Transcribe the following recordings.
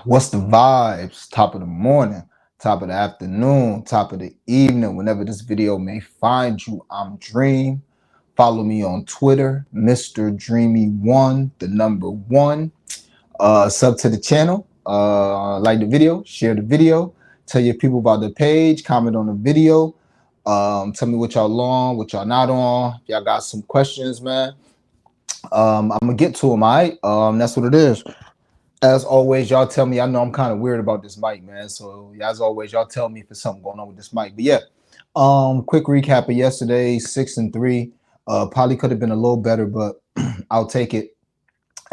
What's the vibes? Top of the morning, top of the afternoon, top of the evening, whenever this video may find you. I'm Dream. Follow me on Twitter, Mr. Dreamy1, the number one. Sub to the channel, like the video, share the video, tell your people about the page, comment on the video. Tell me what y'all on, what y'all not on. If y'all got some questions, man. I'm gonna get to them, all right? That's what it is. As always, y'all tell me. I know I'm kind of weird about this mic, man. So as always, y'all tell me if there's something going on with this mic. But yeah, quick recap of yesterday, 6-3. Probably could have been a little better, but I'll take it.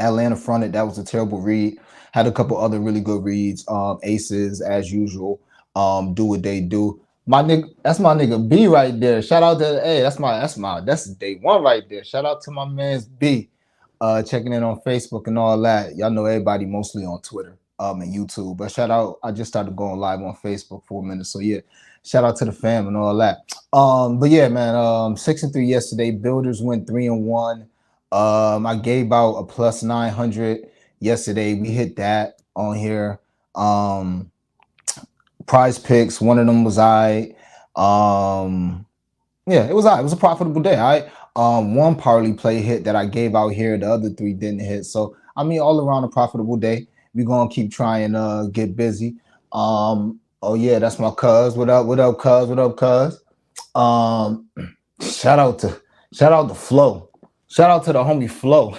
Atlanta fronted. That was a terrible read. Had a couple other really good reads. Aces as usual. Do what they do. My nigga, that's my nigga B right there. Shout out to hey, that's day one right there. Shout out to my man's B. Checking in on Facebook and all that. Y'all know everybody mostly on Twitter and YouTube. But shout out, I just started going live on Facebook for a minute. So yeah, shout out to the fam and all that. But yeah, man, 6-3 yesterday. Builders went 3-1. I gave out a plus 900 yesterday. We hit that on here. Prize picks, one of them was yeah, it was It was a profitable day. One parlay play hit that I gave out here. The other three didn't hit. So I mean, all around a profitable day. We're gonna keep trying get busy. Oh yeah, that's my cuz. What up? What up, cuz? What up, cuz? Um, shout out to Flo. Shout out to the homie Flo.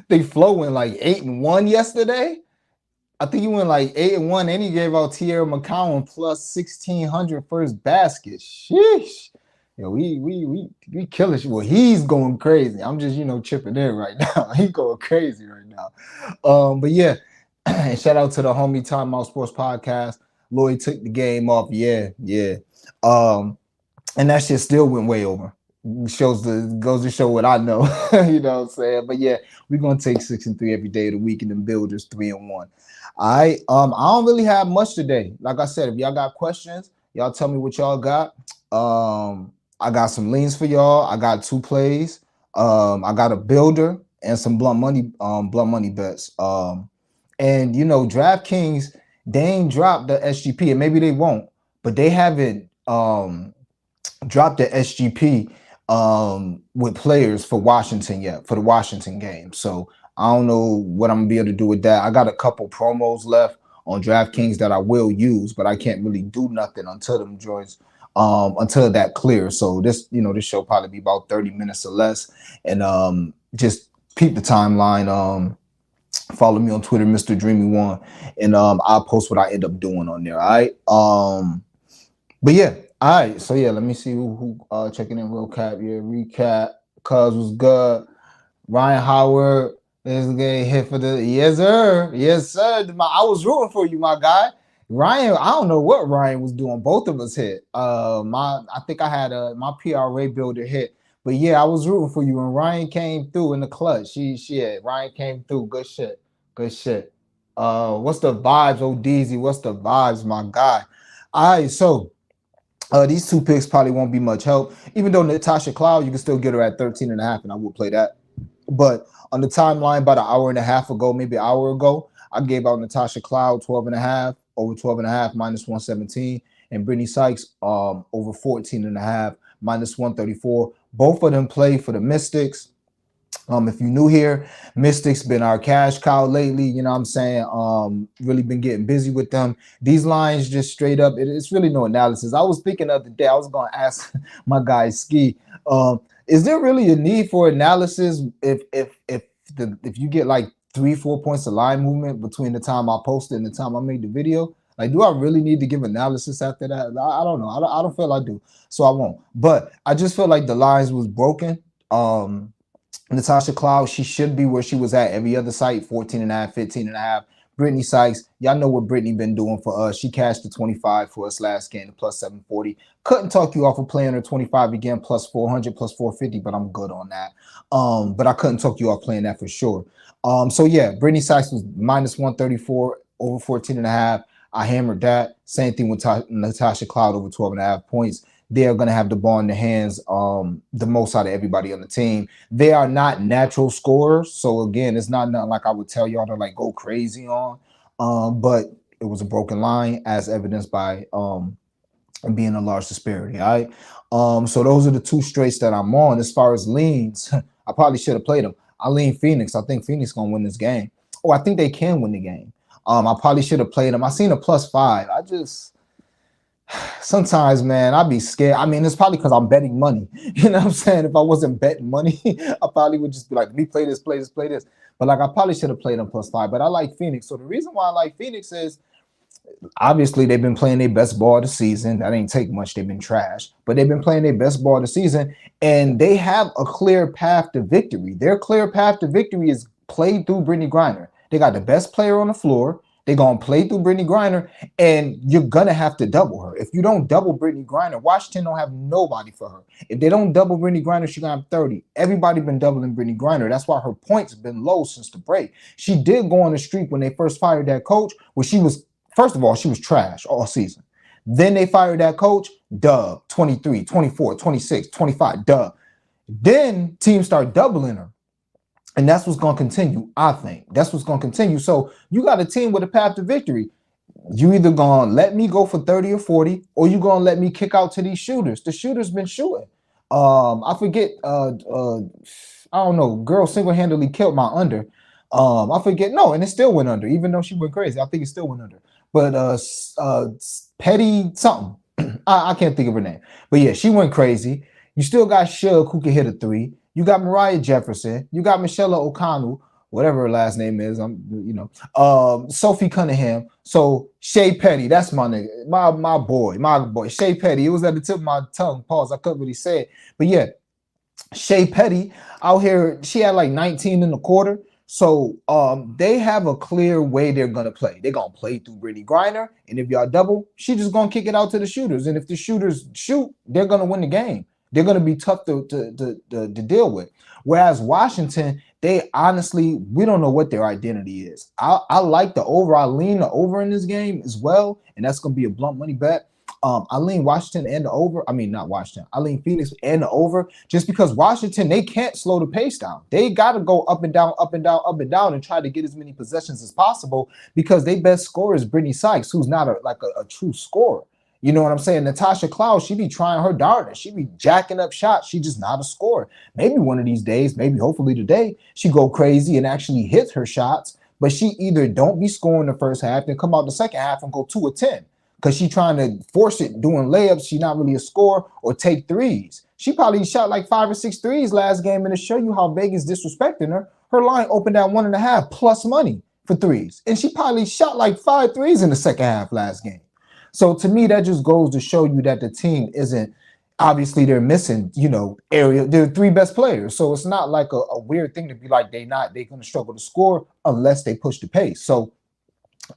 They Flo went like 8-1 yesterday. I think he went like 8-1, and he gave out Tierra McCowan plus 1,600 first basket. Sheesh. Yo, we killing shit. Well, he's going crazy. I'm just chipping in right now. He going crazy right now. But yeah, and shout out to the homie Time Out Sports Podcast. Lloyd took the game off. Yeah. And that shit still went way over. Goes to show what I know. You know what I'm saying? But yeah, we're gonna take 6-3 every day of the week and then Builders 3-1. All right. I don't really have much today. Like I said, if y'all got questions, y'all tell me what y'all got. I got some leans for y'all. I got 2 plays. I got a builder and some blunt money bets. And DraftKings, they ain't dropped the SGP, and maybe they won't, but they haven't dropped the SGP with players for Washington yet, for the Washington game. So I don't know what I'm gonna be able to do with that. I got a couple promos left on DraftKings that I will use, but I can't really do nothing until them joints, until that clears. So this show probably be about 30 minutes or less. And just peep the timeline. Follow me on Twitter, Mr. Dreamy1, and I'll post what I end up doing on there. All right. But yeah, all right. So yeah, let me see who checking in real cap. Yeah, recap. Cuz was good. Ryan Howard is getting hit for the yes sir. Yes, sir. I was rooting for you, my guy. Ryan, I don't know what Ryan was doing. Both of us hit. I think I had my PRA builder hit. But yeah, I was rooting for you. And Ryan came through in the clutch. Ryan came through. Good shit. Good shit. What's the vibes, ODZ? What's the vibes, my guy? All right, so these 2 picks probably won't be much help. Even though Natasha Cloud, you can still get her at 13.5, and I will play that. But on the timeline, about an hour and a half ago, maybe an hour ago, I gave out Natasha Cloud 12.5, over 12.5, minus 117, and Brittany Sykes over 14.5, minus 134. Both of them play for the Mystics. If you're new here, Mystics been our cash cow lately. You know what I'm saying? Really been getting busy with them. These lines just straight up, it's really no analysis. I was thinking the other day, I was going to ask my guy Ski, is there really a need for analysis if you get like 3-4 points of line movement between the time I posted and the time I made the video? Like, do I really need to give analysis after that? I don't know. I don't feel I do, so I won't. But I just feel like the lines was broken. Natasha Cloud, she should be where she was at every other site, 14.5, 15.5. Brittany Sykes, y'all know what Brittany been doing for us. She cashed the 25 for us last game, plus 740. Couldn't talk you off of playing her 25 again, plus 400, plus 450, but I'm good on that. But I couldn't talk you off playing that for sure. So yeah, Brittany Sykes was minus 134, over 14.5. I hammered that. Same thing with Natasha Cloud, over 12.5 points. They're going to have the ball in their hands the most out of everybody on the team. They are not natural scorers. So, again, it's not nothing like I would tell y'all to, like, go crazy on. But it was a broken line, as evidenced by being a large disparity. All right. So those are the two straights that I'm on. As far as leans, I probably should have played them. I lean Phoenix. I think Phoenix gonna win this game. Oh, I think they can win the game. I probably should have played them. I seen a +5. I just sometimes, man, I'd be scared. I mean, it's probably because I'm betting money. You know what I'm saying? If I wasn't betting money, I probably would just be like, let me play this, play this, play this. But like, I probably should have played them +5. But I like Phoenix. So the reason why I like Phoenix is obviously they've been playing their best ball of the season. That ain't take much. They've been trash, but they've been playing their best ball of the season, and they have a clear path to victory. Their clear path to victory is played through Brittany Griner. They got the best player on the floor. They're gonna play through Brittany Griner, and you're gonna have to double her. If you don't double Brittany Griner, Washington don't have nobody for her. If they don't double Brittany Griner, she's gonna have 30. Everybody been doubling Brittany Griner. That's why her points have been low since the break. She did go on a streak when they first fired that coach, where she was, first of all, she was trash all season. Then they fired that coach, dub, 23, 24, 26, 25, dub. Then teams start doubling her. And that's what's going to continue, I think. That's what's going to continue. So you got a team with a path to victory. You either going to let me go for 30 or 40, or you going to let me kick out to these shooters. The shooters been shooting. I forget, I don't know, girl single-handedly killed my under. I forget, no, and it still went under, even though she went crazy. I think it still went under. But Petty something. I can't think of her name. But yeah, she went crazy. You still got Shug who can hit a 3. You got Mariah Jefferson. You got Michelle O'Connell, whatever her last name is. Sophie Cunningham. So Shea Petty, that's my nigga, my boy, Shea Petty. It was at the tip of my tongue. Pause. I couldn't really say it, but yeah, Shea Petty out here. She had like 19 in the quarter. So they have a clear way they're gonna play. They're gonna play through Brittany Griner, and if y'all double, she just gonna kick it out to the shooters. And if the shooters shoot, they're gonna win the game. They're going to be tough to deal with. Whereas Washington, they honestly, we don't know what their identity is. I like the over. I lean the over in this game as well, and that's going to be a blunt money bet. I lean Washington and the over. I mean, not Washington. I lean Phoenix and the over, just because Washington, they can't slow the pace down. They got to go up and down, up and down, up and down, and try to get as many possessions as possible, because their best scorer is Brittany Sykes, who's not a true scorer. You know what I'm saying? Natasha Cloud, she be trying her darndest. She be jacking up shots. She just not a scorer. Maybe one of these days, maybe hopefully today, she go crazy and actually hits her shots. But she either don't be scoring the first half, then come out the second half and go 2 of 10. Because she trying to force it doing layups. She not really a scorer, or take threes. She probably shot like 5 or 6 threes last game. And to show you how Vegas disrespecting her, her line opened at 1.5 plus money for threes. And she probably shot like 5 threes in the second half last game. So to me, that just goes to show you that the team isn't, obviously they're missing, area. They're 3 best players. So it's not like a weird thing to be like they're going to struggle to score unless they push the pace. So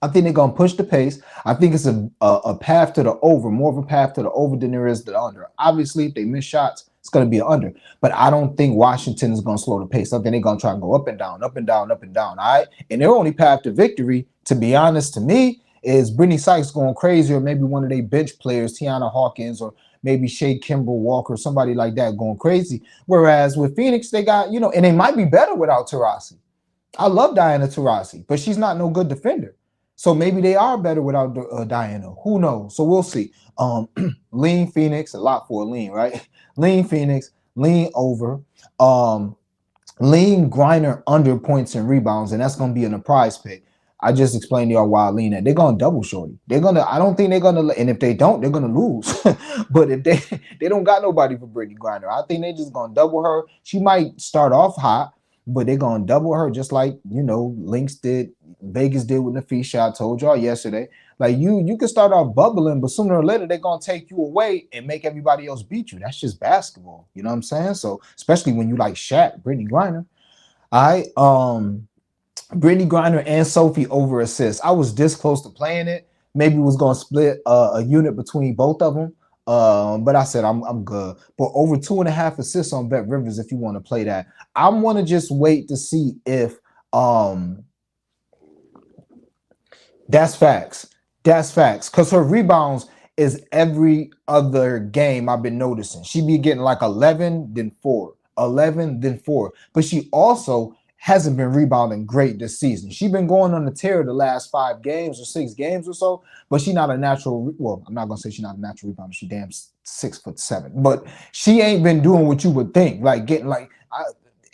I think they're going to push the pace. I think it's a path to the over, more of a path to the over than there is the under. Obviously, if they miss shots, it's going to be an under. But I don't think Washington is going to slow the pace. I think they're going to try and go up and down, up and down, up and down. All right. And their only path to victory, to be honest, to me, is Brittany Sykes going crazy, or maybe one of their bench players, Tiana Hawkins, or maybe Shea Kimbrell Walker, somebody like that going crazy. Whereas with Phoenix, they got, and they might be better without Taurasi. I love Diana Taurasi, but she's not no good defender. So maybe they are better without Diana. Who knows? So we'll see. Lean Phoenix, a lot for a lean, right? Lean Phoenix, lean over. Lean Griner under points and rebounds, and that's going to be in a prize pick. I just explained to y'all why I lean at. They're gonna double shorty. I don't think they're gonna, and if they don't, they're gonna lose. But if they don't got nobody for Brittany Griner, I think they just gonna double her. She might start off hot, but they're gonna double her, just like Lynx did, Vegas did with the fee shot. I told y'all yesterday. Like you can start off bubbling, but sooner or later they're gonna take you away and make everybody else beat you. That's just basketball. You know what I'm saying? So especially when you like Shaq, Brittany Griner. Brittany Griner and Sophie over assists. I was this close to playing it. Maybe was going to split a unit between both of them. But I said I'm good. But over 2.5 assists on Bet Rivers if you want to play that. I want to just wait to see if that's facts. That's facts. Because her rebounds is every other game I've been noticing. She be getting like 11, then 4. 11, then 4. But she also hasn't been rebounding great this season. She's been going on the tear the last 5 games or 6 games or so, but she's not a natural. Well, I'm not gonna say she's not a natural rebounder. She damn 6'7", but she ain't been doing what you would think, like getting like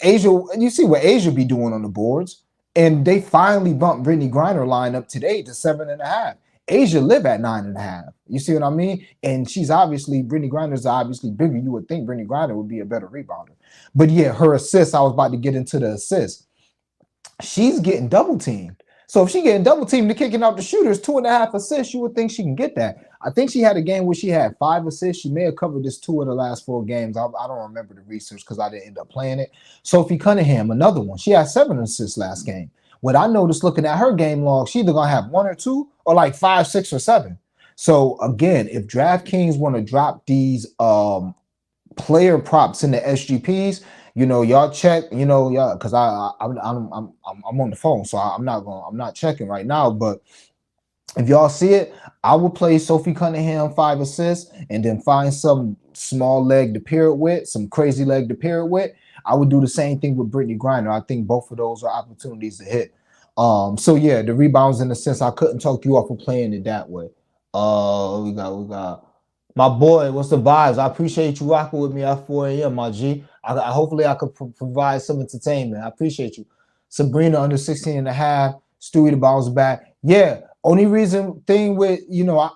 Asia. You see what Asia be doing on the boards, and they finally bumped Brittany Griner line up today to 7.5. Asia live at 9.5. You see what I mean? And she's obviously, Brittany Griner's obviously bigger. You would think Brittany Griner would be a better rebounder. But yeah, her assists, I was about to get into the assists. She's getting double teamed. So if she's getting double teamed to kicking out the shooters, 2.5 assists, you would think she can get that. I think she had a game where she had 5 assists. She may have covered this 2 of the last 4 games. I don't remember the research because I didn't end up playing it. Sophie Cunningham, another one. She had 7 assists last game. What I noticed looking at her game log, she's either going to have 1 or 2 or like 5, 6, or 7. So again, if DraftKings want to drop these player props in the SGPs, y'all check, y'all, because I'm on the phone, so I'm not checking right now. But if y'all see it, I will play Sophie Cunningham 5 assists and then find some small leg to pair it with, some crazy leg to pair it with. I would do the same thing with Brittany Griner. I think both of those are opportunities to hit. So yeah, the rebounds, in a sense, I couldn't talk you off of playing it that way. We got my boy. What's the vibes? I appreciate you rocking with me at 4 a.m. My G. Hopefully I could provide some entertainment. I appreciate you. Sabrina under 16.5. Stewie the bounce back. Yeah. Only thing with,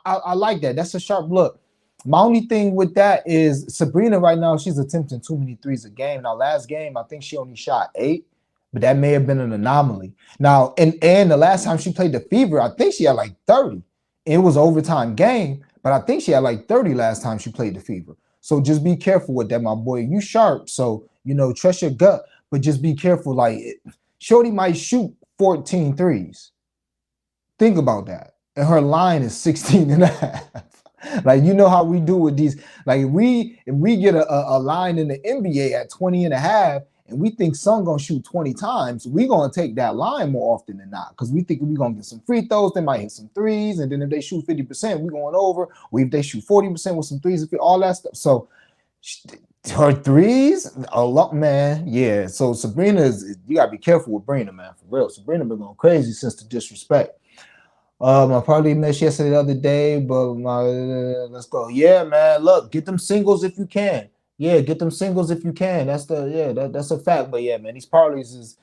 I like that. That's a sharp look. My only thing with that is Sabrina right now, she's attempting too many threes a game. Now, last game, I think she only shot 8, but that may have been an anomaly. Now, and the last time she played the Fever, I think she had like 30. It was an overtime game, but I think she had like 30 last time she played the Fever. So just be careful with that, my boy. You sharp, so, trust your gut, but just be careful. Like, Shorty might shoot 14 threes. Think about that. And her line is 16.5. Like, how we do with these. Like, if we get a line in the NBA at 20.5 and we think Sun gonna shoot 20 times, we gonna take that line more often than not, because we think we gonna get some free throws. They might hit some threes, and then if they shoot 50%, we going over. Or if they shoot 40% with some threes, all that stuff. So her threes, a lot, man. Yeah. So Sabrina you gotta be careful with Sabrina, man, for real. Sabrina been going crazy since the disrespect. I probably missed yesterday the other day, but let's go. Yeah, man. Look, get them singles if you can. Yeah, get them singles if you can. That's a fact. But yeah, man, these parlays it's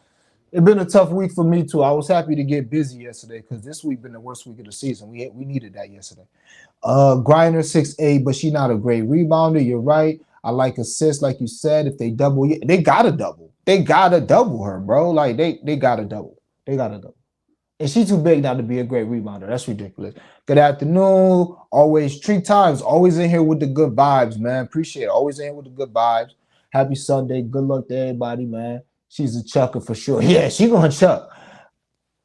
been a tough week for me too. I was happy to get busy yesterday because this week been the worst week of the season. We needed that yesterday. Griner 6'8", but she's not a great rebounder. You're right. I like assists, like you said. If they double, they gotta double. They gotta double her, bro. Like they gotta double. They gotta double. And she's too big now to be a great rebounder. That's ridiculous. Good afternoon. Always Tree Times. Always in here with the good vibes, man. Appreciate it. Always in here with the good vibes. Happy Sunday. Good luck to everybody, man. She's a chucker for sure. Yeah, she gonna chuck.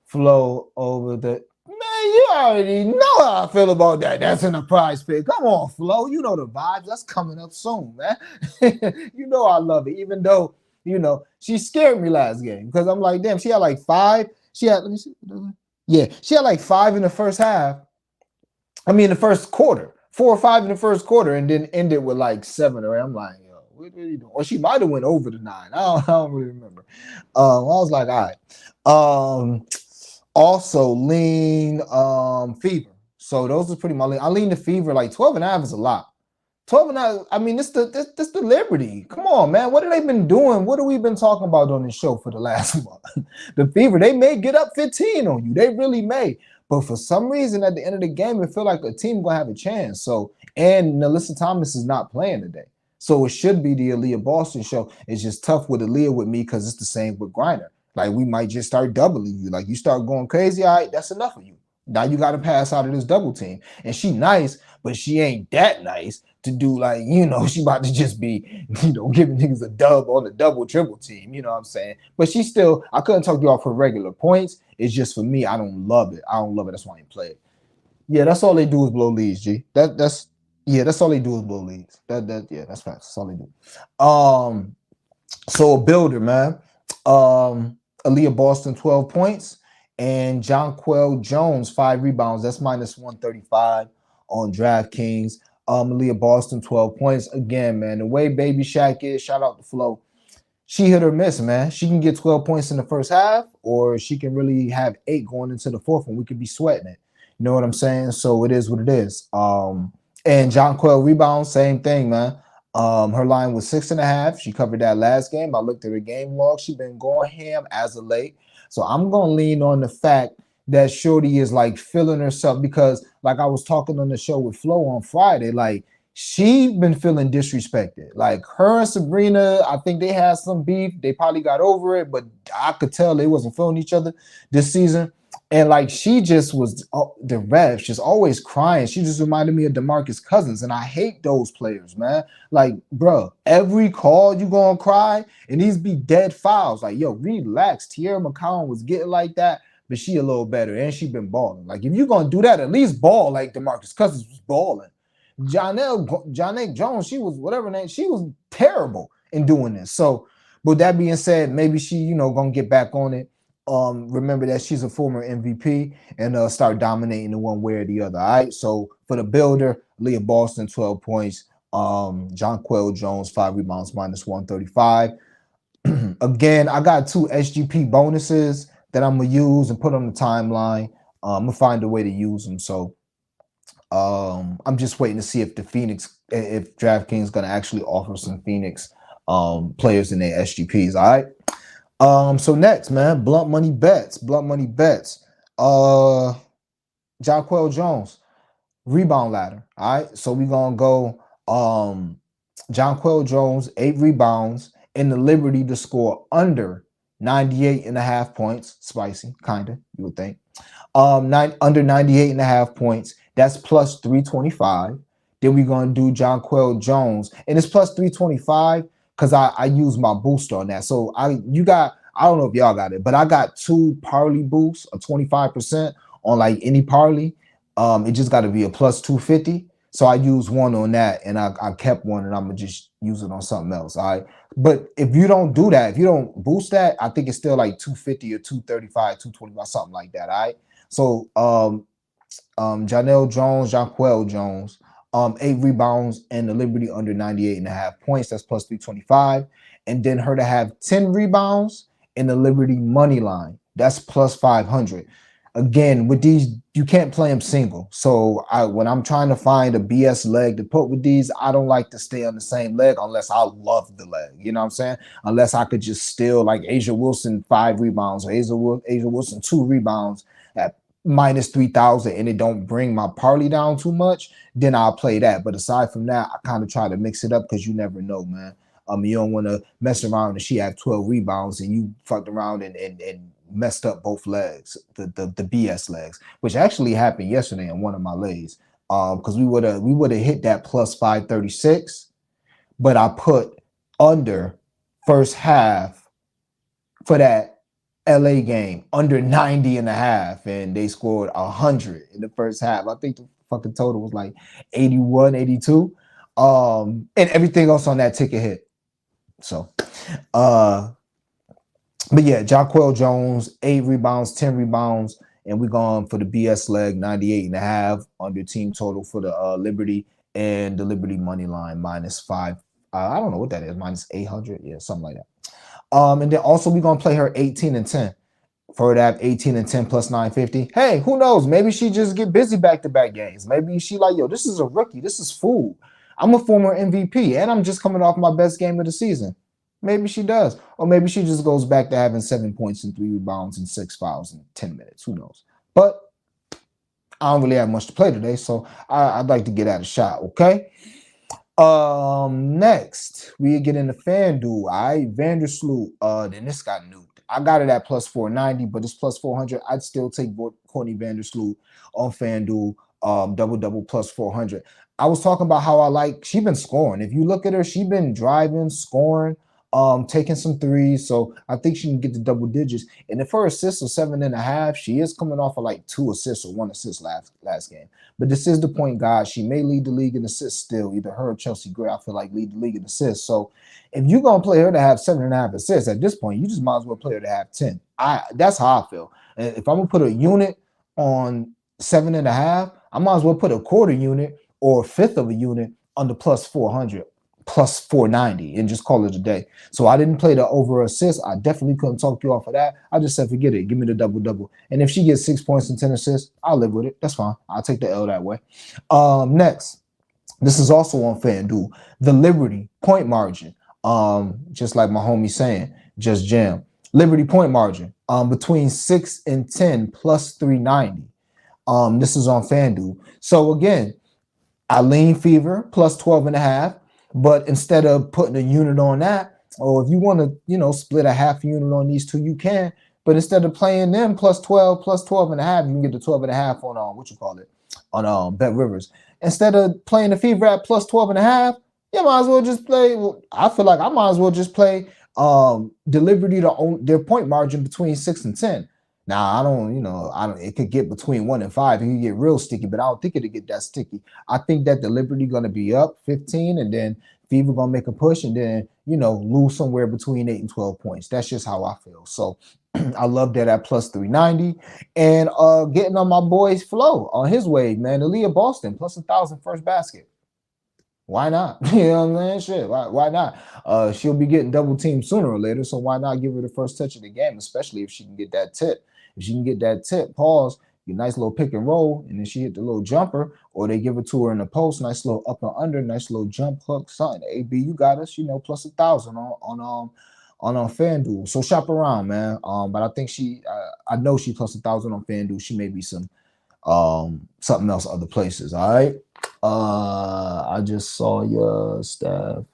Flow over the. Man, you already know how I feel about that. That's in the prize pick. Come on, Flo. You know the vibes. That's coming up soon, man. You know I love it. Even though, she scared me last game because I'm like, damn, she had like 5. She had, let me see. Yeah, she had like 5 in the first half. I mean, the first quarter, 4 or 5 in the first quarter, and then ended with like 7 or 8. I'm like, yo, what are you doing? Or she might have went over the 9. I don't really remember. I was like, all right. Also, lean Fever. So those are pretty much lean. I lean the Fever. Like 12.5 is a lot. 12.5. I mean, this the Liberty. Come on, man. What have they been doing? What have we been talking about on this show for the last month? The Fever, they may get up 15 on you. They really may. But for some reason, at the end of the game, it feel like a team gonna have a chance. So, and Melissa Thomas is not playing today. So it should be the Aaliyah Boston show. It's just tough with Aaliyah with me because it's the same with Griner. Like, we might just start doubling you. Like, you start going crazy, all right, that's enough of you. Now you got to pass out of this double team. And she nice, but she ain't that nice to do, like, she about to just be, giving niggas a dub on the double triple team. You know what I'm saying? But she still, I couldn't talk you off her regular points. It's just, for me, I don't love it. That's why I ain't play it. Yeah, that's all they do is blow leads, G. That's all they do is blow leads. That's facts. That's all they do. So a builder, man. Aaliyah Boston 12 points and Jonquel Jones 5 rebounds. That's minus 135 on DraftKings. Aaliyah Boston 12 points. Again, man, the way Baby Shaq is, shout out to Flo. she hit or miss, man. She can get 12 points in the first half, or she can really have 8 going into the fourth, and we could be sweating it. You know what I'm saying? So it is what it is. And John Quell rebound, same thing, man. Her line was 6.5. She covered that last game. I looked at her game log. She been going ham as of late. So I'm gonna lean on the fact that Shorty is like feeling herself because, like I was talking on the show with Flo on Friday, like she been feeling disrespected. Like her and Sabrina, I think they had some beef. They probably got over it, but I could tell they wasn't feeling each other this season. And like she just was the ref, she's always crying. She just reminded me of DeMarcus Cousins, and I hate those players, man. Like, bro, every call you gonna cry, and these be dead fouls. Like, yo, relax. Tierra McCollum was getting like that, but she a little better, and she been balling. Like, if you gonna do that, at least ball like DeMarcus Cousins was balling. Jonelle Jones, she was whatever name, she was terrible in doing this. So, with that being said, maybe she, gonna get back on it. Remember that she's a former MVP and start dominating in one way or the other. All right. So for the builder, Leah Boston, 12 points. John Quell Jones, 5 rebounds, minus 135. Again, I got 2 SGP bonuses that I'm gonna use and put on the timeline. I'm gonna find a way to use them. So I'm just waiting to see if if DraftKings is gonna actually offer some Phoenix players in their SGPs. All right. So next, man, blunt money bets. Jaquel Jones, rebound ladder. All right. So we're gonna go Jonquel Jones, 8 rebounds, in the Liberty to score under 98.5 points. Spicy, kinda, you would think. Under 98.5 points. That's plus 325. Then we're gonna do Jonquel Jones, and it's plus 325 because I use my booster on that. So I don't know if y'all got it, but I got 2 parlay boosts of 25% on like any parlay. It just got to be a plus 250. So I use one on that, and I kept one, and I'm gonna just use it on something else. All right. But if you don't do that, if you don't boost that, I think it's still like 250 or 235, 225, something like that. All right. So Jonquel Jones, 8 rebounds and the Liberty under 98.5 points. That's plus 325. And then her to have 10 rebounds in the Liberty money line. That's plus 500. Again, with these, you can't play them single. So when I'm trying to find a BS leg to put with these, I don't like to stay on the same leg unless I love the leg. You know what I'm saying? Unless I could just steal like Asia Wilson 5 rebounds or Asia Wilson 2 rebounds at minus 3,000 and it don't bring my parlay down too much, then I'll play that. But aside from that, I kind of try to mix it up because you never know, man. You don't want to mess around and she had 12 rebounds and you fucked around and messed up both legs, the BS legs, which actually happened yesterday in one of my lays. Because we would have hit that plus 536, but I put under first half for that LA game under 90.5, and they scored 100 in the first half. I think the fucking total was like 81, 82. And everything else on that ticket hit. So but yeah, Jonquel Jones, 8 rebounds, 10 rebounds, and we're going for the BS leg, 98.5 under team total for the Liberty, and the Liberty money line minus 5. I don't know what that is, minus 800. Yeah, something like that. And then also we're gonna play her 18 and 10. For her to have 18 and 10 plus 950. Hey, who knows? Maybe she just get busy back-to-back games. Maybe she like, yo, this is a rookie. This is food. I'm a former MVP, and I'm just coming off my best game of the season. Maybe she does. Or maybe she just goes back to having 7 points and 3 rebounds and 6 fouls in 10 minutes. Who knows? But I don't really have much to play today, so I'd like to get at a shot, okay? Next, we get into FanDuel. All right, Vandersloot. Then this got nuked. I got it at plus 490, but it's plus 400. I'd still take Courtney Vandersloot on FanDuel. Double plus 400. I was talking about how she been scoring. If you look at her, she been driving, scoring, taking some threes. So I think she can get to double digits. And if her assists are 7.5, she is coming off of like 2 assists or 1 assist last game. But this is the point guard. She may lead the league in assists still. Either her or Chelsea Gray, I feel like, lead the league in assists. So if you're gonna play her to have 7.5 assists at this point, you just might as well play her to have 10. That's how I feel. And if I'm gonna put a unit on 7.5, I might as well put a quarter unit or a fifth of a unit on the plus 400. plus 490 and just call it a day. So I didn't play the over assist. I definitely couldn't talk you off of that. I just said, forget it. Give me the double double. And if she gets 6 points and 10 assists, I'll live with it. That's fine. I'll take the L that way. Next, this is also on FanDuel. The Liberty point margin. Just like my homie saying, just jam. Liberty point margin. Between 6 and 10 plus 390. This is on FanDuel. So again, I lean Fever plus 12 and a half. But instead of putting a unit on that, or if you want to, split a half unit on these two, you can. But instead of playing them plus 12 and a half, you can get the 12 and a half on on Bet Rivers. Instead of playing the Fever at plus 12 and a half, you might as well just play. I feel like I might as well just play the Liberty to own their point margin between 6 and 10. Now, I don't, it could get between 1 and 5. It could get real sticky, but I don't think it'll get that sticky. I think that the Liberty going to be up 15 and then Fever going to make a push and then, lose somewhere between 8 and 12 points. That's just how I feel. So I love that at plus 390 and getting on my boy's flow on his wave, man. Aaliyah Boston plus 1,000 first basket. Why not? You know what I'm saying? Shit, why not? She'll be getting double teamed sooner or later, so why not give her the first touch of the game, especially if she can get that tip. If she can get that tip, pause, get a nice little pick and roll, and then she hit the little jumper, or they give it to her in the post, nice little up and under, nice little jump hook, something. AB, you got us, plus 1,000 on FanDuel. So shop around, man. But I think I know she plus 1,000 on FanDuel. She may be some something else other places. All right. I just saw your Steph.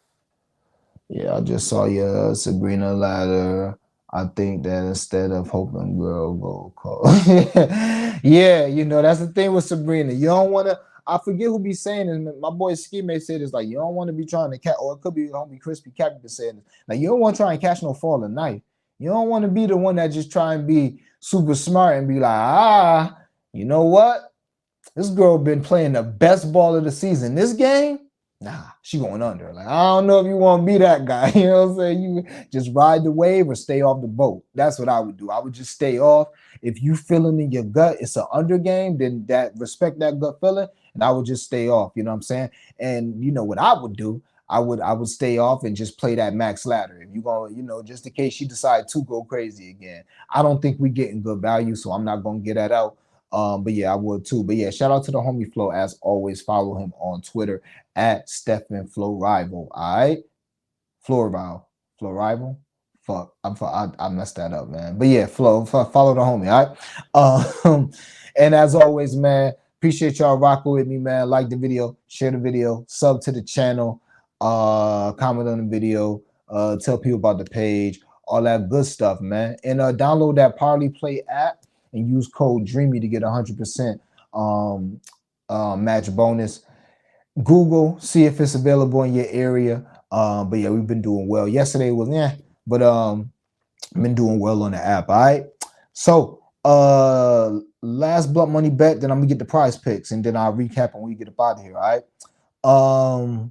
Yeah, I just saw your Sabrina ladder. I think that instead of hoping girl go call. Yeah, that's the thing with Sabrina. You don't want to. I forget who be saying it. My boy Ski May said it's like you don't want to be trying to catch, or it could be homie Crispy Captain saying it. Like you don't want to try and catch no falling knife. You don't want to be the one that just try and be super smart and be like, you know what? This girl been playing the best ball of the season. This game, nah, she going under. Like, I don't know if you want to be that guy. You know what I'm saying? You just ride the wave or stay off the boat. That's what I would do. I would just stay off. If you feeling in your gut, it's an under game, then respect that gut feeling, and I would just stay off. You know what I'm saying? And what I would do, I would stay off and just play that max ladder. If you go, just in case she decide to go crazy again. I don't think we getting good value, so I'm not gonna get that out. But yeah, I would too. But yeah, shout out to the homie Flo. As always, follow him on Twitter at Stephen Flo Rival. All right, Flo Rival. Fuck, I messed that up, man. But yeah, Flo, follow the homie. All right. And as always, man, appreciate y'all rocking with me, man. Like the video, share the video, sub to the channel, comment on the video, tell people about the page, all that good stuff, man. And download that Parley Play app and use code DREAMY to get 100% match bonus. Google, see if it's available in your area. But yeah, we've been doing well. Yesterday was but been doing well on the app. All right. So last blunt money bet, then I'm gonna get the prize picks and then I'll recap and we get up out of here. All right.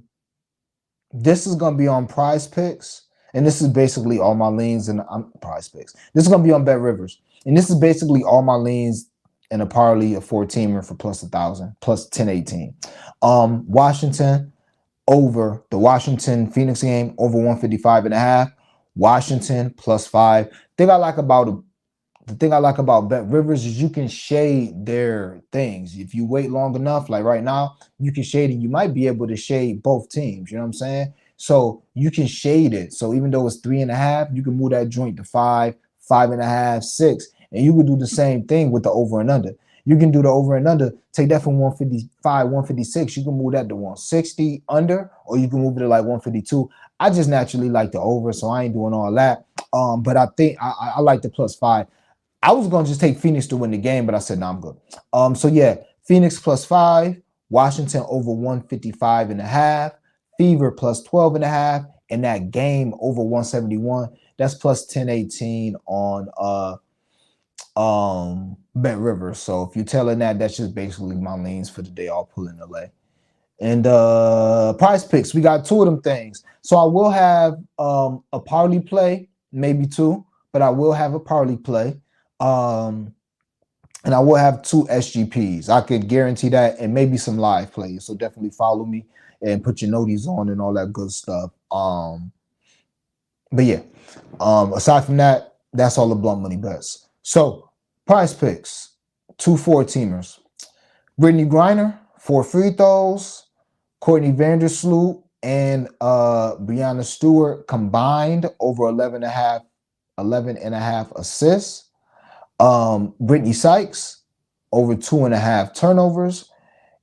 This is gonna be on prize picks, and this is basically all my leans and prize picks. This is gonna be on Bet Rivers. And this is basically all my leans in a parlay, a 14er for plus 1,000, plus 1018. Washington over the Washington Phoenix game, over 155 and a half. Washington plus 5. The thing I like about Bet Rivers is you can shade their things. If you wait long enough, like right now, you can shade it. You might be able to shade both teams. You know what I'm saying? So you can shade it. So even though it's 3.5, you can move that joint to 5, 5.5, 6, and you can do the same thing with the over and under. You can do the over and under, take that from 155, 156. You can move that to 160 under, or you can move it to like 152. I just naturally like the over, so I ain't doing all that. But I think I like the plus 5. I was gonna just take Phoenix to win the game, but I said, no, I'm good. So yeah, Phoenix plus 5, Washington over 155 and a half, Fever plus 12 and a half, and that game over 171. That's plus 1018 on Bet Rivers. So if you're telling that, that's just basically my leans for the day. I'll pull in LA. And prize picks, we got 2 of them things. So I will have a parlay play, maybe 2, but I will have a parlay play. And I will have 2 SGPs. I could guarantee that, and maybe some live plays. So definitely follow me and put your noties on and all that good stuff. But yeah, aside from that, that's all the blunt money bets. So prize picks, 2 4-teamers. Brittany Griner, 4 free throws. Courtney Vandersloot and Breanna Stewart combined over 11 and a half assists. Brittany Sykes over 2.5 turnovers,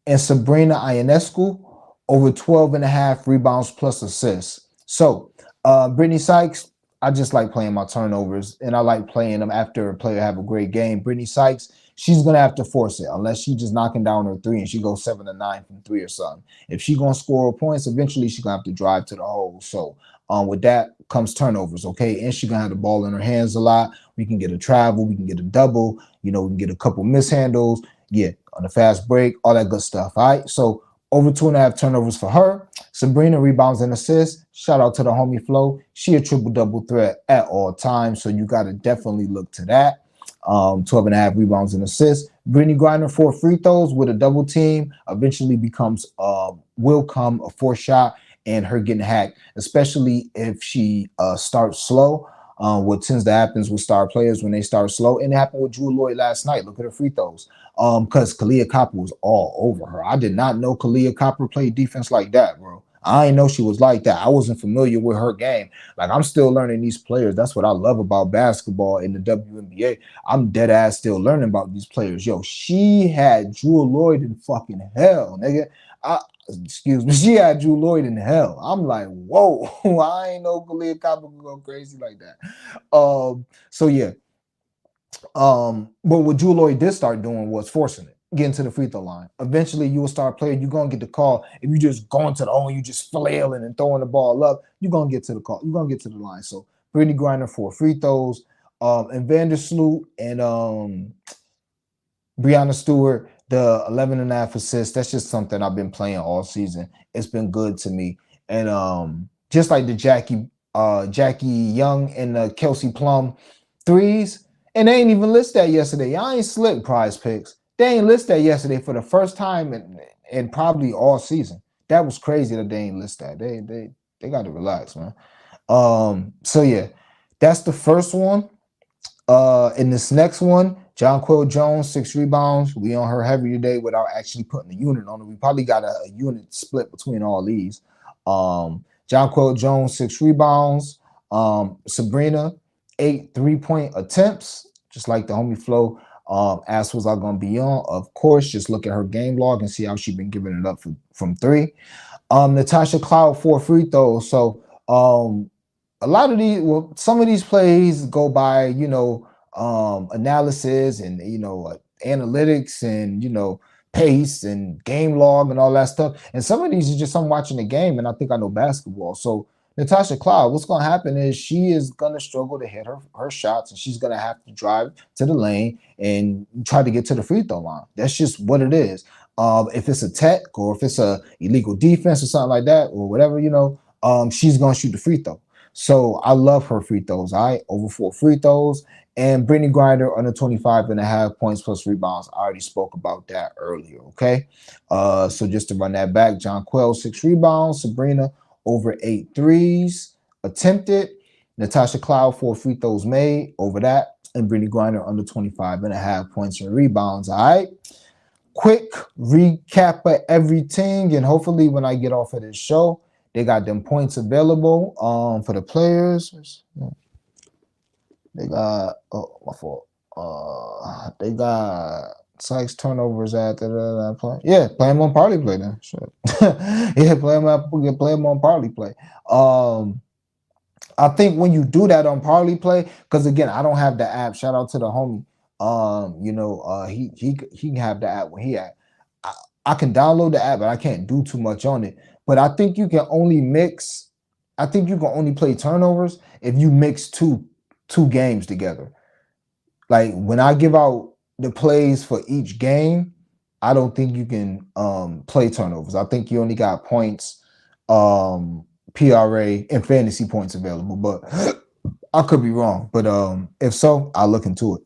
and Sabrina Ionescu over 12.5 rebounds plus assists. So Brittany Sykes, I just like playing my turnovers, and I like playing them after a player have a great game. Brittany Sykes, she's gonna have to force it unless she just knocking down her three and she goes 7 to 9 from three or something. If she gonna score points, eventually she's gonna have to drive to the hole. So with that comes turnovers, okay? And she's gonna have the ball in her hands a lot. We can get a travel, we can get a double, we can get a couple mishandles, yeah, on a fast break, all that good stuff. All right. So over 2.5 turnovers for her. Sabrina rebounds and assists. Shout out to the homie Flo. She a triple double threat at all times. So you got to definitely look to that. 12.5 rebounds and assists. Brittany Griner, 4 free throws with a double team. Eventually will come a 4 shot and her getting hacked, especially if she starts slow. What tends to happen with star players when they start slow, and it happened with Drew Lloyd last night. Look at her free throws. Because Kalia Copper was all over her. I did not know Kalia Copper played defense like that, bro. I didn't know she was like that. I wasn't familiar with her game. Like, I'm still learning these players. That's what I love about basketball in the WNBA. I'm dead ass still learning about these players. Yo, she had Drew Lloyd in fucking hell, nigga. Excuse me, she had Drew Lloyd in hell. I'm like, whoa, I ain't know Kalia Copper could go crazy like that. So yeah. But what Drew Lloyd did start doing was forcing it, getting to the free throw line. Eventually, you will start playing. You're gonna get the call. If you just going to the hole, you just flailing and throwing the ball up, you're gonna get to the call. You're gonna get to the line. So Brittany Griner, 4 free throws, and Vandersloot and Breanna Stewart, the 11.5 assists. That's just something I've been playing all season. It's been good to me. And just like the Jackie Young and the Kelsey Plum threes, and they ain't even list that yesterday. I ain't slipped prize picks. They ain't list that yesterday for the first time in probably all season. That was crazy that they ain't list that. They got to relax, man. So yeah, that's the first one. In this next one, Jonquel Jones, 6 rebounds. We on her heavy today without actually putting a unit on it. We probably got a unit split between all these. Jonquel Jones, 6 rebounds. Sabrina, 8 3-point attempts, just like the homie Flo asked was I gonna be on. Of course, just look at her game log and see how she been giving it up from three. Natasha Cloud, 4 free throws. So a lot of these, well, some of these plays go by, analysis and analytics and pace and game log and all that stuff. And some of these is just I'm watching the game and I think I know basketball. So Natasha Cloud, what's going to happen is she is going to struggle to hit her shots, and she's going to have to drive to the lane and try to get to the free throw line. That's just what it is. If it's a tech or if it's a illegal defense or something like that or whatever, she's going to shoot the free throw. So I love her free throws. Over 4 free throws. And Brittany Griner under 25.5 points plus rebounds. I already spoke about that earlier. Okay. So just to run that back, Jonquel, 6 rebounds. Sabrina, over 8 threes attempted. Natasha Cloud, 4 free throws made over that. And Brittany Griner under 25.5 points and rebounds. All right. Quick recap of everything. And hopefully when I get off of this show, they got them points available for the players. They got, oh, my fault. They got Sykes turnovers after that play. Yeah, play them on parlay play then. Sure. Yeah, play them on parlay play. I think when you do that on parlay play, because again, I don't have the app. Shout out to the homie. He can have the app when he at. I can download the app, but I can't do too much on it. But I think you can only mix. I think you can only play turnovers if you mix two games together. Like when I give out the plays for each game, I don't think you can play turnovers. I think you only got points, PRA, and fantasy points available. But I could be wrong. But if so, I'll look into it.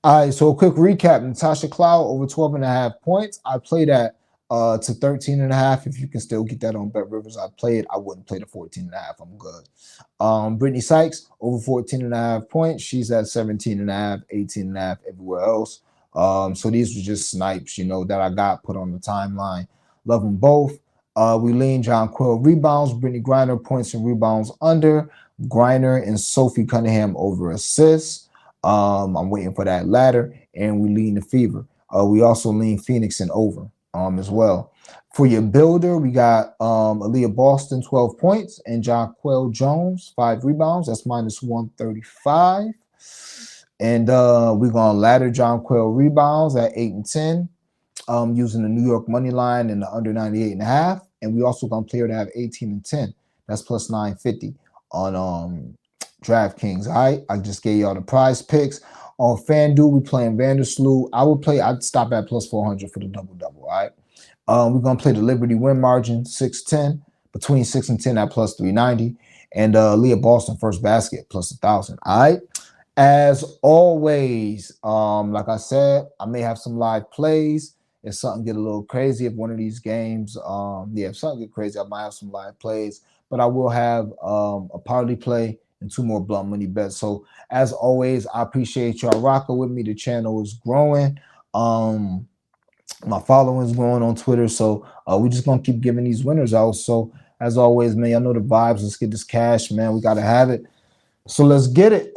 All right, so a quick recap. Natasha Cloud over 12.5 points. I played at to 13.5. If you can still get that on Bet Rivers, I'd play it. I wouldn't play the 14.5. I'm good. Brittany Sykes over 14.5 points. She's at 17.5, 18.5 everywhere else. So these were just snipes, that I got put on the timeline. Love them both. We lean John Quill rebounds, Brittany Griner points and rebounds under, Griner and Sophie Cunningham over assists. I'm waiting for that ladder, and we lean the Fever. We also lean Phoenix and over as well. For your builder, we got Aaliyah Boston 12 points and Jonquel Jones 5 rebounds. That's minus 135. And we're gonna ladder Jonquel rebounds at 8 and 10. Using the New York money line and the under 98.5. And we also gonna play her to have 18 and 10. That's plus 950 on DraftKings. All right. I just gave y'all the prize picks. On FanDuel, we playing Vandersloot. I'd stop at plus 400 for the double-double. All right. We're gonna play the Liberty win margin, 6-10, between 6 and 10 at plus 390. And Leah Boston first basket plus 1,000. All right. As always, like I said, I may have some live plays. If something get a little crazy, if one of these games, if something get crazy, I might have some live plays. But I will have a parlay play and 2 more blunt money bets. So as always, I appreciate y'all rocking with me. The channel is growing. My following is growing on Twitter. So we're just gonna keep giving these winners out. So as always, man, y'all know the vibes. Let's get this cash, man. We gotta have it. So let's get it.